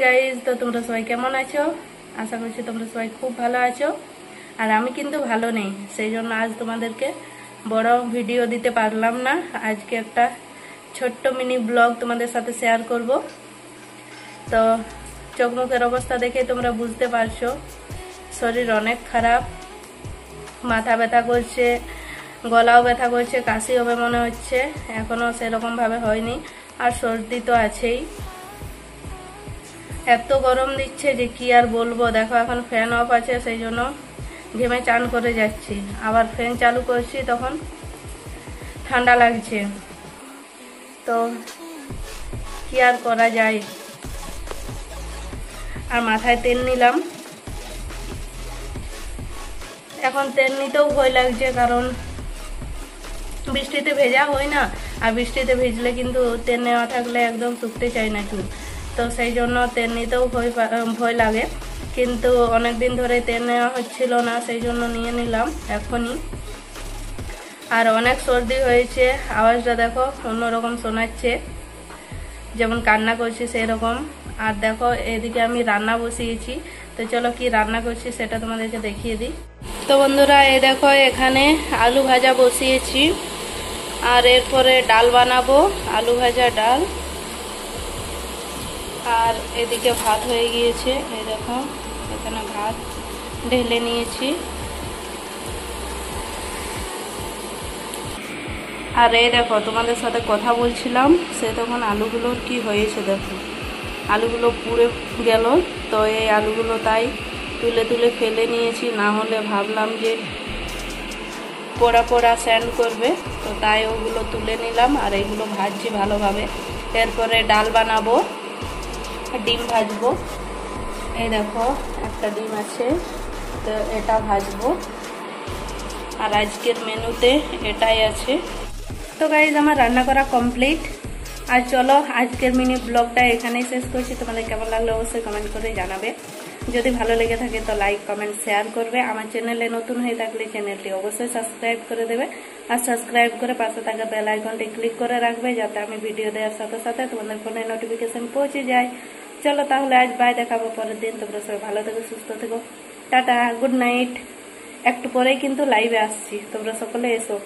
Guys, তো তোমরা সবাই কেমন আছো? আশা করছি তোমরা সবাই খুব ভালো আছো। আর আমি কিন্তু ভালো নেই, সেই জন্য আজ তোমাদেরকে বড় ভিডিও দিতে পারলাম না। আজকে একটা ছোট্ট মিনি ব্লগ তোমাদের সাথে শেয়ার করব। তো চোখ মুখের অবস্থা দেখে তোমরা বুঝতে পারছো শরীর অনেক খারাপ, মাথা ব্যথা করছে, গলাও ব্যথা করছে, কাশি হবে মনে হচ্ছে, এখনো সেরকম ভাবে হয়নি। আর সর্দি তো আছেই। এত গরম দিচ্ছে যে কি আর বলবো। দেখো এখন ফ্যান অফ আছে, সেই জন্য ঘেমে চান করে যাচ্ছি। আবার ফ্যান চালু করছি তখন ঠান্ডা লাগছে। তো কি আর করা যায়। আর মাথায় তেল নিলাম। এখন তেল নিতেও ভয় লাগছে, কারণ বৃষ্টিতে ভেজা হয় না। আর বৃষ্টিতে ভিজলে কিন্তু তেল নেওয়া থাকলে একদম শুকতে চায় না চুল। তো সেই জন্য তেল নিতেও ভয় লাগে। কিন্তু অনেকদিন ধরে তেল নেওয়া হচ্ছিল না, সেই জন্য নিয়ে নিলাম এখনই। আর অনেক সর্দি হয়েছে, আওয়াজটা দেখো অন্যরকম শোনাচ্ছে, যেমন কান্না করছি সেই রকম। আর দেখো এদিকে আমি রান্না বসিয়েছি। তো চলো কি রান্না করছি সেটা তোমাদেরকে দেখিয়ে দিই। তো বন্ধুরা, এই দেখো এখানে আলু ভাজা বসিয়েছি। আর এরপরে ডাল বানাবো, আলু ভাজা ডাল। আর এদিকে ভাত হয়ে গিয়েছে, এই দেখো এখানে ভাত ঢেলে নিয়েছি। আর এই দেখো তোমাদের সাথে কথা বলছিলাম, সে তখন আলুগুলোর কি হয়েছে দেখো, আলুগুলো পুড়ে গেল। তো এই আলুগুলো তাই তুলে তুলে ফেলে নিয়েছি, না হলে ভাবলাম যে পোড়া পোড়া স্যান্ড করবে। তো তাই ওগুলো তুলে নিলাম। আর এইগুলো ভাজছি ভালোভাবে। এরপরে ডাল বানাবো, ডিম ভাজবো। এই দেখো একটা ডিম আছে, তো এটা ভাজবো। আর আজকের মেনুতে এটাই আছে। তো গাইজ আমার রান্না করা কমপ্লিট। আর চলো আজকের মিনি ব্লগটা এখানেই শেষ করছি। তোমাদের কেমন লাগলো অবশ্যই কমেন্ট করে জানাবে। যদি ভালো লেগে থাকে তো লাইক কমেন্ট শেয়ার করবে। আমার চ্যানেলে নতুন হয়ে থাকলে চ্যানেলটি অবশ্যই সাবস্ক্রাইব করে দেবে। আর সাবস্ক্রাইব করে পাশে থাকা বেল আইকনটি ক্লিক করে রাখবে, যাতে আমি ভিডিও দেওয়ার সাথে সাথে তোমাদের ফোনে নোটিফিকেশন পৌঁছে যায়। চলো তাহলে আজ বাই, দেখাবো পরের দিন। তোমরা সবাই ভালো থেকো, সুস্থ থেকো। Tata, good night. একটু পরেই কিন্তু লাইভে আসছি, তোমরা সকলে এসো।